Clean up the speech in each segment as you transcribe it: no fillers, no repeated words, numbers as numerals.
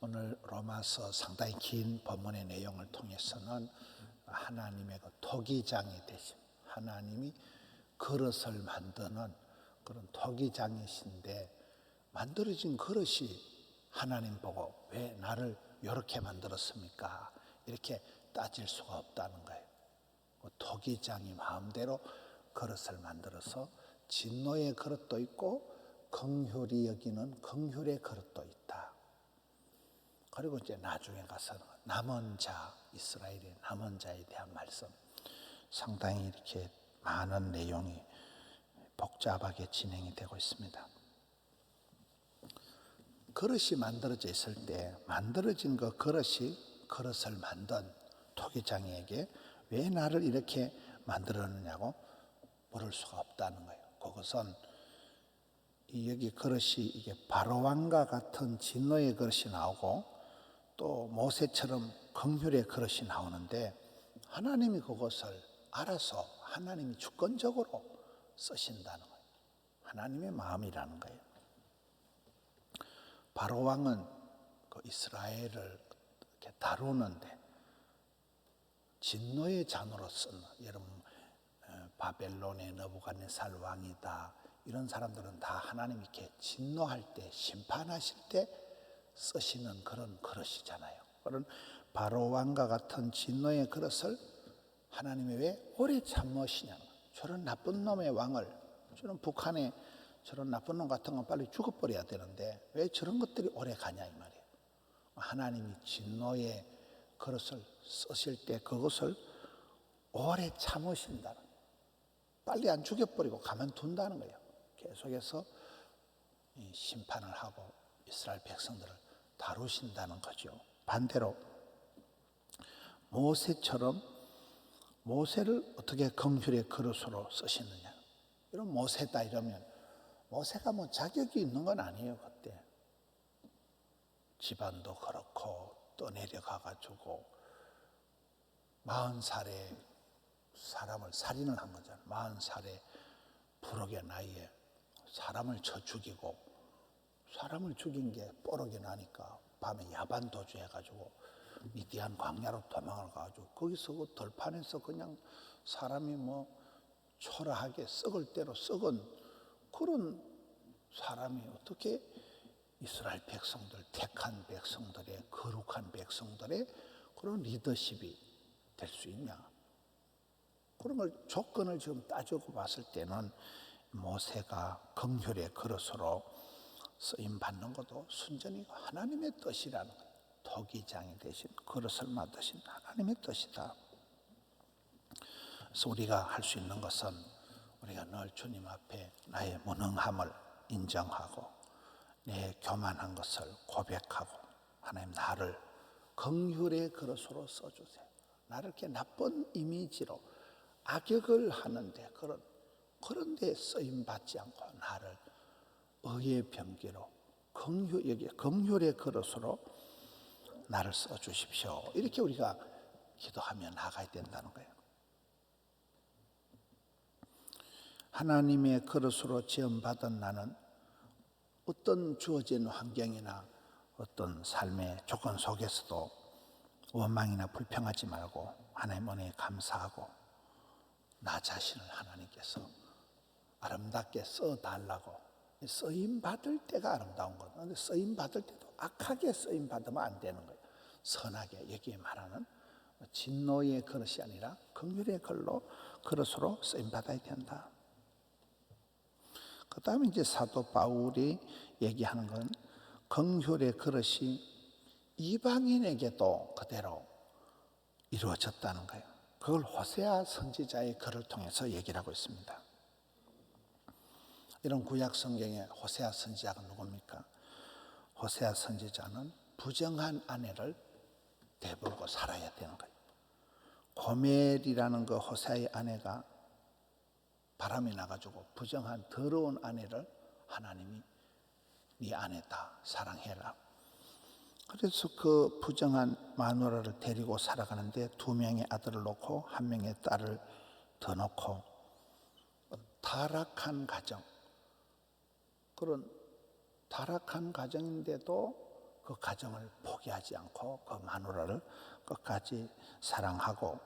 오늘 로마서 상당히 긴 본문의 내용을 통해서는 하나님의 그 토기장이 되심, 하나님이 그릇을 만드는 그런 토기장이신데, 만들어진 그릇이 하나님 보고 왜 나를 이렇게 만들었습니까? 이렇게 따질 수가 없다는 거예요. 토기장이 마음대로 그릇을 만들어서 진노의 그릇도 있고 긍휼히 여기는 긍휼의 그릇도 있다. 그리고 이제 나중에 가서는 남은 자, 이스라엘의 남은 자에 대한 말씀, 상당히 이렇게 많은 내용이 복잡하게 진행이 되고 있습니다. 그릇이 만들어져 있을 때 만들어진 그 그릇이 그릇을 만든 토기장이에게 왜 나를 이렇게 만들었느냐고 물을 수가 없다는 거예요. 그것은 여기 그릇이 이게 바로왕과 같은 진노의 그릇이 나오고 또 모세처럼 긍휼의 그릇이 나오는데, 하나님이 그것을 알아서 하나님이 주권적으로 쓰신다는 거예요. 하나님의 마음이라는 거예요. 바로왕은 그 이스라엘을 이렇게 다루는데 진노의 잔으로 쓴, 여러분 바벨론의 느부갓네살 왕이다, 이런 사람들은 다 하나님이 이렇게 진노할 때, 심판하실 때 쓰시는 그런 그릇이잖아요. 그런 바로왕과 같은 진노의 그릇을 하나님이 왜 오래 참으시냐. 저런 나쁜 놈의 왕을, 저런 북한의 저런 나쁜 놈 같은 건 빨리 죽어버려야 되는데 왜 저런 것들이 오래 가냐 이 말이에요. 하나님이 진노의 그릇을 쓰실 때 그것을 오래 참으신다는 거예요. 빨리 안 죽여버리고 가만둔다는 거예요. 계속해서 심판을 하고 이스라엘 백성들을 다루신다는 거죠. 반대로 모세처럼, 모세를 어떻게 긍휼의 그릇으로 쓰시느냐. 이런 모세다 이러면 모세가 뭐 자격이 있는 건 아니에요. 그때 집안도 그렇고 또 내려가가지고 40살에 사람을 살인을 한 거잖아요. 40살에 부록의 나이에 사람을 쳐 죽이고, 사람을 죽인 게 뽀록이 나니까 밤에 야반 도주해가지고 미디안 광야로 도망을 가가지고 거기서 그 들판에서 그냥 사람이 뭐 초라하게 썩을 대로 썩은 그런 사람이 어떻게 이스라엘 백성들, 택한 백성들의, 거룩한 백성들의 그런 리더십이 될 수 있냐. 그런 걸 조건을 지금 따지고 봤을 때는 모세가 긍휼의 그릇으로 쓰임 받는 것도 순전히 하나님의 뜻이라는 거예요. 토기장이 되신, 그릇을 만드신 하나님의 뜻이다. 그래서 우리가 할 수 있는 것은 우리가 늘 주님 앞에 나의 무능함을 인정하고 내 교만한 것을 고백하고, 하나님 나를 긍휼의 그릇으로 써주세요. 나를 이렇게 나쁜 이미지로 악역을 하는데 그런 데 쓰임 받지 않고 나를 의의 병기로 긍휼의 그릇으로 나를 써주십시오. 이렇게 우리가 기도하며 나가야 된다는 거예요. 하나님의 그릇으로 지음받은 나는 어떤 주어진 환경이나 어떤 삶의 조건 속에서도 원망이나 불평하지 말고 하나님 은혜에 감사하고 나 자신을 하나님께서 아름답게 써달라고, 쓰임 받을 때가 아름다운 거예요. 그런데 쓰임 받을 때도 악하게 쓰임 받으면 안 되는 거예요. 선하게, 여기에 말하는 진노의 그릇이 아니라 긍휼의 그릇으로 쓰임 받아야 된다. 그 다음에 이제 사도 바울이 얘기하는 건 긍휼의 그릇이 이방인에게도 그대로 이루어졌다는 거예요. 그걸 호세아 선지자의 글을 통해서 얘기를 하고 있습니다. 이런 구약 성경의 호세아 선지자가 누굽니까? 호세아 선지자는 부정한 아내를 대보고 살아야 되는 거예요. 고멜이라는 그 호세아의 아내가 바람이 나가지고 부정한 더러운 아내를 하나님이 네 아내다, 사랑해라. 그래서 그 부정한 마누라를 데리고 살아가는데 2명의 아들을 놓고 1명의 딸을 더 놓고 타락한 가정, 그런 타락한 가정인데도 그 가정을 포기하지 않고 그 마누라를 끝까지 사랑하고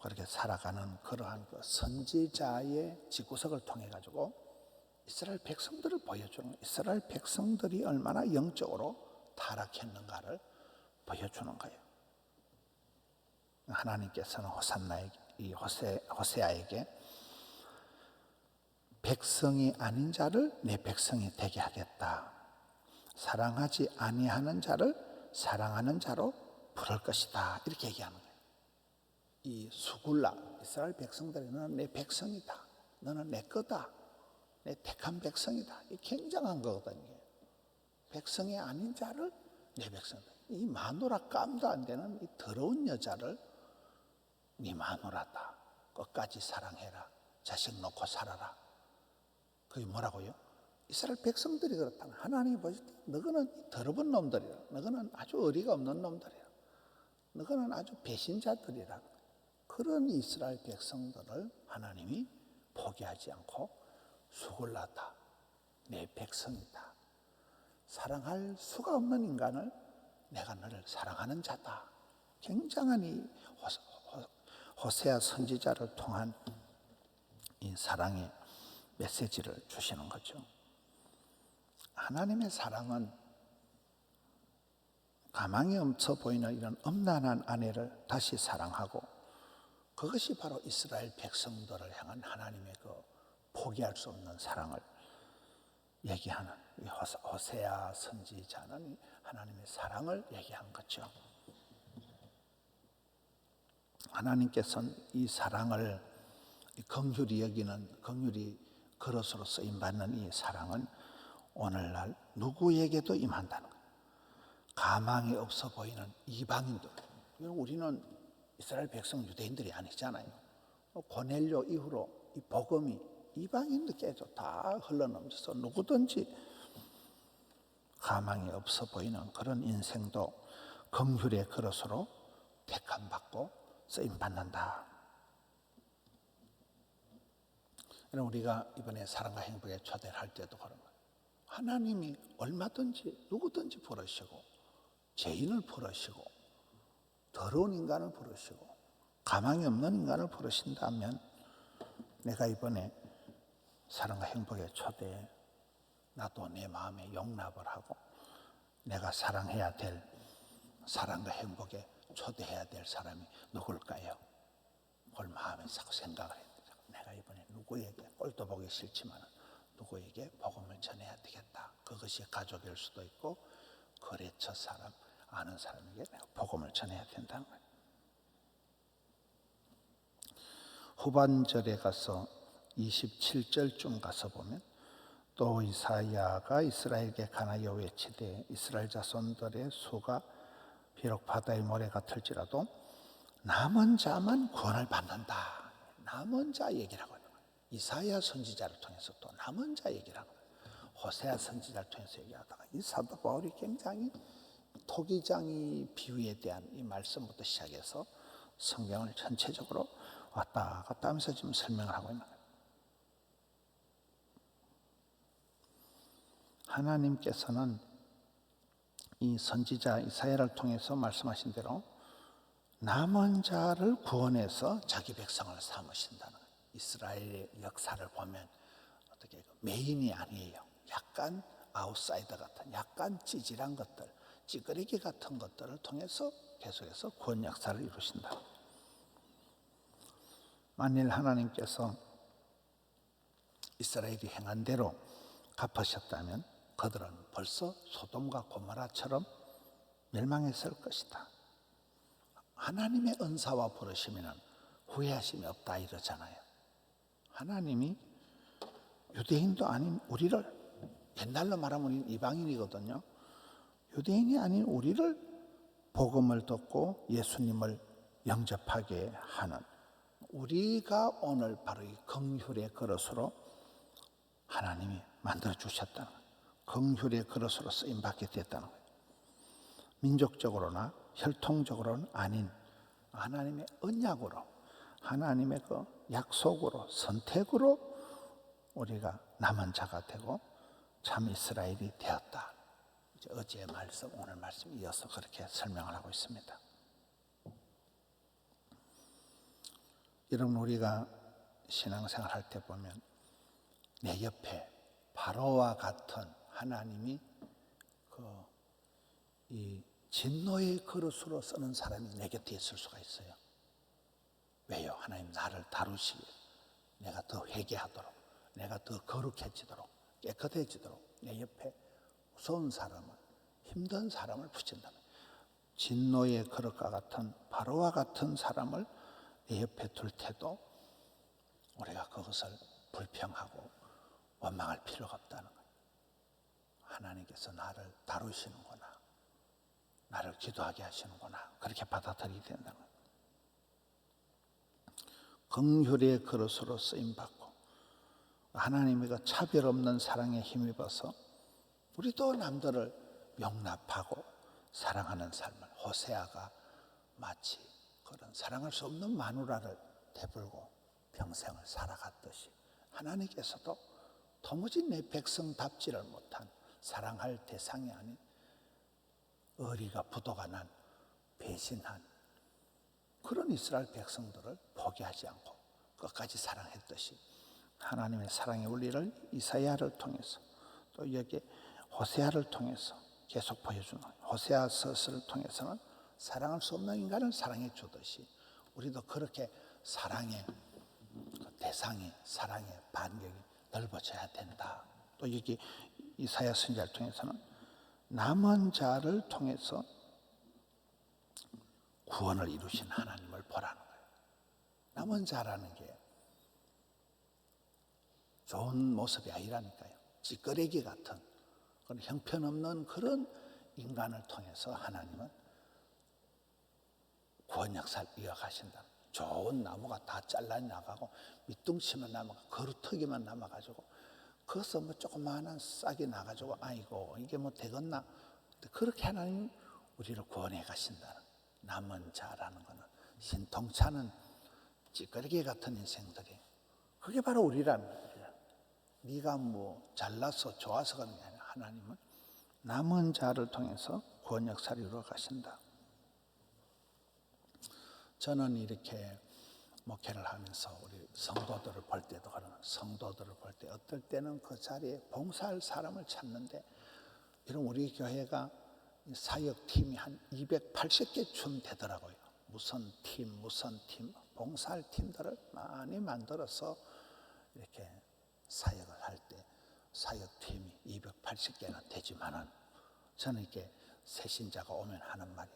그렇게 살아가는 그러한 그 선지자의 집구석을 통해 가지고 이스라엘 백성들을 보여주는, 이스라엘 백성들이 얼마나 영적으로 타락했는가를 보여주는 거예요. 하나님께서는 호세아에게 백성이 아닌 자를 내 백성이 되게 하겠다. 사랑하지 아니하는 자를 사랑하는 자로 부를 것이다. 이렇게 얘기하는 거예요. 이 수굴라 이스라엘 백성들이 너는 내 백성이다. 너는 내 거다. 내 택한 백성이다. 이 굉장한 거거든요. 백성이 아닌 자를 내 백성이다. 이 마누라 깜도 안 되는 이 더러운 여자를 네 마누라다. 끝까지 사랑해라. 자식 놓고 살아라. 그게 뭐라고요? 이스라엘 백성들이 그렇다. 하나님이 보실 때 너희는 더러운 놈들이라. 너희는 아주 어리가 없는 놈들이라. 너희는 아주 배신자들이라. 그런 이스라엘 백성들을 하나님이 포기하지 않고 수굴라다. 내 백성이다. 사랑할 수가 없는 인간을 내가 너를 사랑하는 자다. 굉장한 이 호세아 선지자를 통한 이 사랑의 메시지를 주시는 거죠. 하나님의 사랑은 가망이 없어 보이는 이런 엄난한 아내를 다시 사랑하고 그것이 바로 이스라엘 백성들을 향한 하나님의 그 포기할 수 없는 사랑을 얘기하는 이 호세아 선지자는 하나님의 사랑을 얘기한 거죠. 하나님께서는 이 사랑을 긍휼히 여기는 긍휼히 그릇으로 쓰임받는 이 사랑은 오늘날 누구에게도 임한다는 거예요. 가망이 없어 보이는 이방인들. 우리는 이스라엘 백성 유대인들이 아니잖아요. 고넬료 이후로 이 복음이 이방인들께도 다 흘러넘쳐서 누구든지 가망이 없어 보이는 그런 인생도 긍휼의 그릇으로 택함받고 쓰임받는다. 우리가 이번에 사랑과 행복에 초대를 할 때도 그런 거예요. 하나님이 얼마든지 누구든지 부르시고 죄인을 부르시고 더러운 인간을 부르시고 가망이 없는 인간을 부르신다면 내가 이번에 사랑과 행복의 초대에 나도 내 마음에 용납을 하고 내가 사랑해야 될 사랑과 행복에 초대해야 될 사람이 누굴까요? 그걸 마음에 자꾸 생각을 해요. 내가 이번에 누구에게 꼴도 보기 싫지만 누구에게 복음을 전해야 되겠다. 그것이 가족일 수도 있고 거래처 사람, 아는 사람에게 내가 복음을 전해야 된다는 거예요. 후반절에 가서 27절쯤 가서 보면 또 이사야가 이스라엘에게 가나여 외치되 이스라엘 자손들의 수가 비록 바다의 모래 같을지라도 남은 자만 구원을 받는다. 남은 자 얘기를 하고 있는 거예요. 이사야 선지자를 통해서 또 남은 자 얘기를 하고 있는 거예요. 호세아 선지자를 통해서 얘기하다가 이 사도 바울이 굉장히 토기장이 비유에 대한 이 말씀부터 시작해서 성경을 전체적으로 왔다 갔다 하면서 지금 설명을 하고 있는 거예요. 하나님께서는 이 선지자 이사야를 통해서 말씀하신 대로 남은 자를 구원해서 자기 백성을 삼으신다는 거예요. 이스라엘의 역사를 보면 어떻게 메인이 아니에요. 약간 아웃사이더 같은 약간 찌질한 것들, 찌끄레기 같은 것들을 통해서 계속해서 구원 역사를 이루신다. 만일 하나님께서 이스라엘이 행한 대로 갚으셨다면 그들은 벌써 소돔과 고모라처럼 멸망했을 것이다. 하나님의 은사와 부르심에는 후회하심이 없다 이러잖아요. 하나님이 유대인도 아닌 우리를, 옛날로 말하면 우리는 이방인이거든요. 유대인이 아닌 우리를 복음을 듣고 예수님을 영접하게 하는, 우리가 오늘 바로 이 긍휼의 그릇으로 하나님이 만들어 주셨다는 거예요. 긍휼의 그릇으로 쓰임받게 됐다는 거예요. 민족적으로나 혈통적으로는 아닌 하나님의 언약으로, 하나님의 그 약속으로, 선택으로 우리가 남은 자가 되고 참 이스라엘이 되었다. 어제의 말씀, 오늘 말씀 이어서 그렇게 설명을 하고 있습니다. 여러분, 우리가 신앙생활 할 때 보면 내 옆에 바로와 같은 하나님이 이 진노의 그릇으로 쓰는 사람이 내 곁에 있을 수가 있어요. 왜요? 하나님 나를 다루시기, 내가 더 회개하도록, 내가 더 거룩해지도록, 깨끗해지도록 내 옆에 무서운 사람을, 힘든 사람을 붙인다면, 진노의 그릇과 같은 바로와 같은 사람을 내 옆에 둘 때도 우리가 그것을 불평하고 원망할 필요가 없다는 거예요. 하나님께서 나를 다루시는구나, 나를 기도하게 하시는구나, 그렇게 받아들이게 된다는 거예요. 긍휼의 그릇으로 쓰임받고 하나님의 그 차별 없는 사랑에 힘입어서 우리도 남들을 용납하고 사랑하는 삶을, 호세아가 마치 그런 사랑할 수 없는 마누라를 대불고 평생을 살아갔듯이 하나님께서도 도무지 내 백성답지를 못한, 사랑할 대상이 아닌 의리가 부도가 난, 배신한 그런 이스라엘 백성들을 포기하지 않고 끝까지 사랑했듯이 하나님의 사랑의 원리를 이사야를 통해서, 또 여기 호세아를 통해서 계속 보여주는 거예요. 호세아 서서를 통해서는 사랑할 수 없는 인간을 사랑해 주듯이 우리도 그렇게 사랑의 대상이, 사랑의 반경이 넓어져야 된다. 또 여기 이사야 선지자를 통해서는 남은 자를 통해서 구원을 이루신 하나님을 보라는 거예요. 남은 자라는 게 좋은 모습이 아니라니까요. 찌끄레기 같은 그런 형편없는 그런 인간을 통해서 하나님은 구원 역사를 이어가신다. 좋은 나무가 다 잘라 나가고 밑둥치만 남아가, 거루터기만 남아가지고 거기서 뭐 조그마한 싹이 나가지고 아이고 이게 뭐 되겠나, 그렇게 하나님 우리를 구원해 가신다는, 남은 자라는 것은 신통찮은 찌끄레기 같은 인생들이, 그게 바로 우리라는 거예요. 네가 뭐 잘나서 좋아서 그런 게 아니라 하나님은 남은 자를 통해서 구원 역사를 이루어 가신다. 저는 이렇게 목회를 하면서 우리 성도들을 볼 때도 그런, 성도들을 볼 때 어떨 때는 그 자리에 봉사할 사람을 찾는데, 이런 우리 교회가 사역팀이 한 280개쯤 되더라고요. 무슨 팀 봉사할 팀들을 많이 만들어서 이렇게 사역을 할 때 사역팀이 280개나 되지만은, 저는 이렇게 새신자가 오면 하는 말이,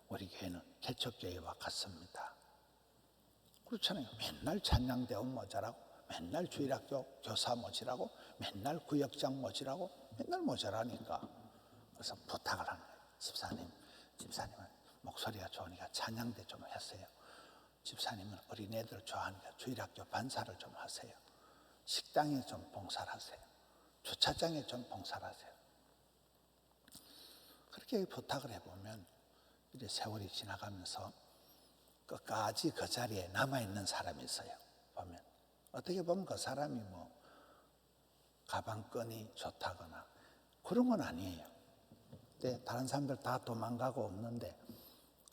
우리 교회는 개척교회와 같습니다. 그렇잖아요. 맨날 찬양대원 모자라고, 맨날 주일학교 교사 모자라고, 맨날 구역장 모자라고, 맨날 모자라니까. 그래서 부탁을 하는 거예요. 집사님은 목소리가 좋으니까 찬양대 좀 하세요. 집사님은 어린애들 좋아하니까 주일학교 반사를 좀 하세요. 식당에 좀 봉사를 하세요. 주차장에 좀 봉사를 하세요. 그렇게 부탁을 해보면 이제 세월이 지나가면서 끝까지 그 자리에 남아있는 사람이 있어요. 보면 어떻게 보면 그 사람이 뭐 가방끈이 좋다거나 그런 건 아니에요. 근데 다른 사람들 다 도망가고 없는데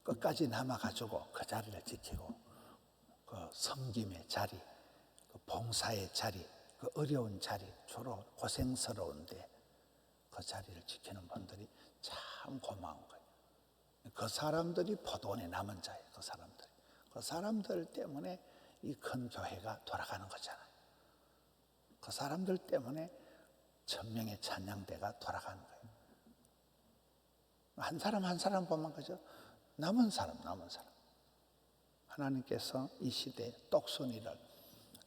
끝까지 남아가지고 그 자리를 지키고, 그 섬김의 자리, 그 봉사의 자리, 그 어려운 자리, 주로 고생스러운데 그 자리를 지키는 분들이 참 고마운 거예요. 그 사람들이 포도원에 남은 자예요. 그 사람들 때문에 이 큰 교회가 돌아가는 거잖아요. 그 사람들 때문에 1000명의 찬양대가 돌아가는 거예요. 한 사람 보면 그죠? 남은 사람. 하나님께서 이 시대에 똑순이를,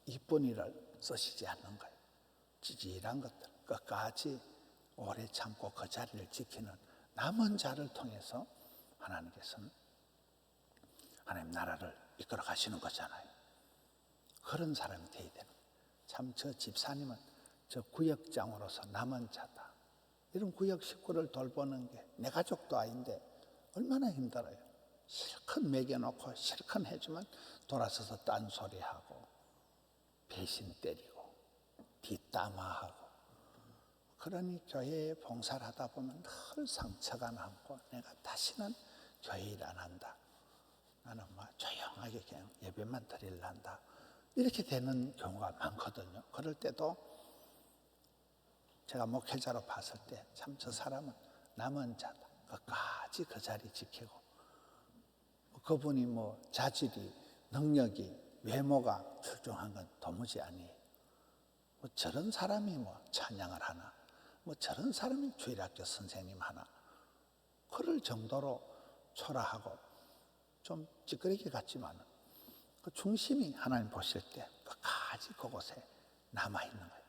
이쁜이를 쓰시지 않는 거예요. 찌질한 것들 끝까지 오래 참고 그 자리를 지키는 남은 자를 통해서 하나님께서는 하나님 나라를 이끌어 가시는 거잖아요. 그런 사람이 되어야 되는 거예요. 참 저 집사님은 저 구역장으로서 남은 자다. 이런 구역 식구를 돌보는 게 내 가족도 아닌데 얼마나 힘들어요. 실컷 먹여놓고 실컷 해주면 돌아서서 딴소리하고 배신 때리고 뒷담화하고, 그러니 교회에 봉사를 하다 보면 늘 상처가 남고 내가 다시는 교회 일 안 한다. 나는 뭐 조용하게 그냥 예배만 드리려한다. 이렇게 되는 경우가 많거든요. 그럴 때도 제가 목회자로 봤을 때 참 저 사람은 남은 자다. 끝까지 그 자리 지키고 그분이 뭐 자질이 능력이 외모가 출중한 건 도무지 아니에요. 뭐 저런 사람이 뭐 찬양을 하나 뭐 저런 사람이 주일학교 선생님 하나 그럴 정도로 초라하고 좀 찌끄리기 같지만 그 중심이 하나님 보실 때 끝까지 그곳에 남아있는 거예요.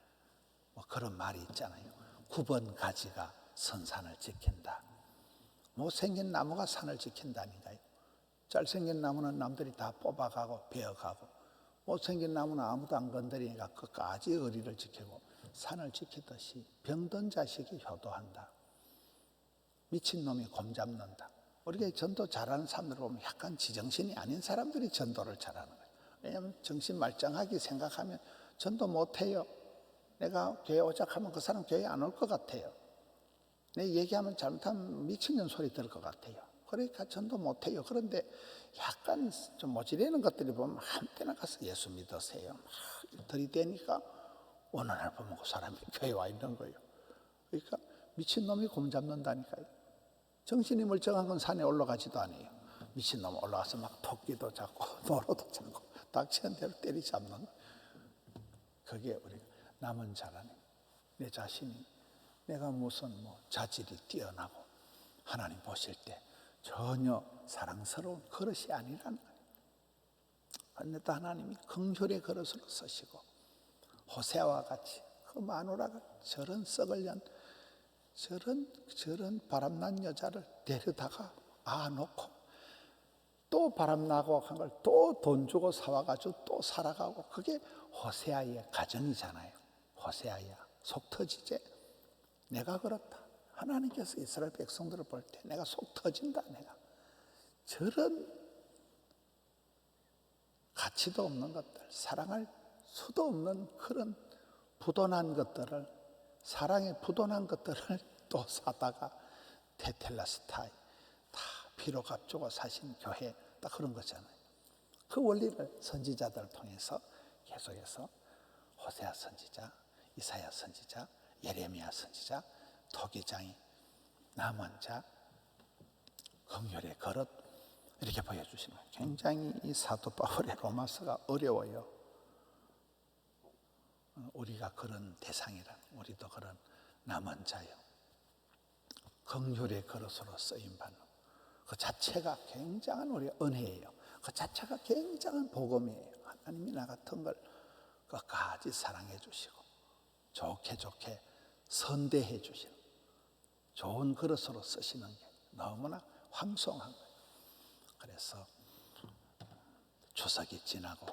뭐 그런 말이 있잖아요. 9번 가지가 선산을 지킨다. 못생긴 나무가 산을 지킨다니까요. 잘생긴 나무는 남들이 다 뽑아가고 베어가고 못생긴 나무는 아무도 안 건드리니까 끝까지 의리를 지키고 산을 지키듯이 병든 자식이 효도한다. 미친놈이 곰 잡는다. 우리가 전도 잘하는 사람들 보면 약간 지정신이 아닌 사람들이 전도를 잘하는 거예요. 왜냐하면 정신 말짱하게 생각하면 전도 못해요. 내가 교회 오작하면 그 사람 교회 안 올 것 같아요. 내 얘기하면 잘못하면 미친년 소리 들을 것 같아요. 그러니까 전도 못해요. 그런데 약간 좀 모질리는 것들이 보면 한때나 가서 예수 믿으세요. 막 들이대니까 어느 날 보면 그 사람이 교회 와 있는 거예요. 그러니까 미친놈이 곰 잡는다니까요. 정신이 멀쩡한 건 산에 올라가지도 않아요. 미친놈 올라가서 막 토끼도 잡고 노루도 잡고 닥치는 대로 때리 잡는. 그게 우리가 남은 자라는 내 자신이 내가 무슨 뭐 자질이 뛰어나고 하나님 보실 때 전혀 사랑스러운 그릇이 아니라는 거예요. 그런데 또 하나님이 긍휼의 그릇으로 쓰시고 호세아와 같이 그 마누라가 저런 썩을년 저런 바람난 여자를 데려다가 놓고 또 바람나고 한 걸 또 돈 주고 사와가지고 또 살아가고 그게 호세아의 가정이잖아요. 호세아야 속 터지지? 내가 그렇다. 하나님께서 이스라엘 백성들을 볼 때 내가 속 터진다. 내가 저런 가치도 없는 것들, 사랑할 수도 없는 그런 부도난 것들을 사랑에 부도난 것들을 또 사다가 테텔라스타이 다 피로 값주고 사신 교회 딱 그런 거잖아요. 그 원리를 선지자들을 통해서 계속해서 호세아 선지자, 이사야 선지자, 예레미야 선지자, 토기장이 남은 자, 긍휼의 그릇 이렇게 보여주시는 거예요. 굉장히 이 사도 바울의 로마서가 어려워요. 우리가 그런 대상이란 우리도 그런 남은 자요. 긍휼의 그릇으로 쓰임받는 그 자체가 굉장한 우리의 은혜예요. 그 자체가 굉장한 복음이에요. 하나님이 나 같은 걸 끝까지 사랑해 주시고 좋게 선대해 주시는 좋은 그릇으로 쓰시는 게 너무나 황송한 거예요. 그래서 추석이 지나고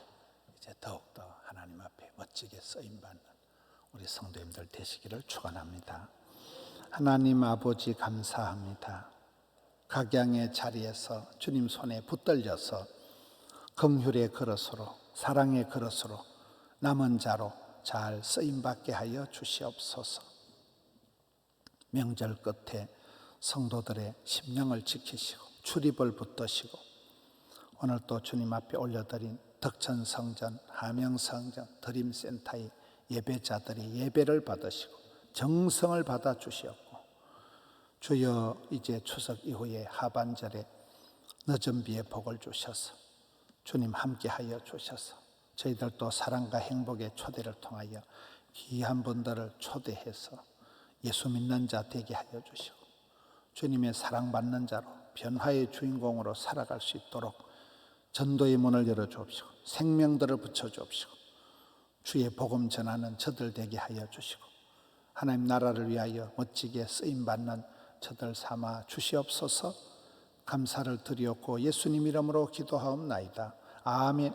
이제 더욱더 하나님 앞에 멋지게 쓰임받는 우리 성도님들 되시기를 축원합니다. 하나님 아버지 감사합니다. 각양의 자리에서 주님 손에 붙들려서 긍휼의 그릇으로 사랑의 그릇으로 남은 자로 잘 쓰임받게 하여 주시옵소서. 명절 끝에 성도들의 심령을 지키시고 출입을 붙드시고 오늘 또 주님 앞에 올려드린 덕천성전, 하명성전, 드림센터의 예배자들이 예배를 받으시고 정성을 받아 주시옵고 주여 이제 추석 이후에 하반절에 늦은 비에 복을 주셔서 주님 함께하여 주셔서 저희들도 사랑과 행복의 초대를 통하여 귀한 분들을 초대해서 예수 믿는 자 되게 하여 주시고 주님의 사랑받는 자로 변화의 주인공으로 살아갈 수 있도록 전도의 문을 열어주옵시고 생명들을 붙여주옵시고 주의 복음 전하는 저들 되게 하여 주시고 하나님 나라를 위하여 멋지게 쓰임받는 저들 삼아 주시옵소서. 감사를 드리옵고 예수님 이름으로 기도하옵나이다. 아멘.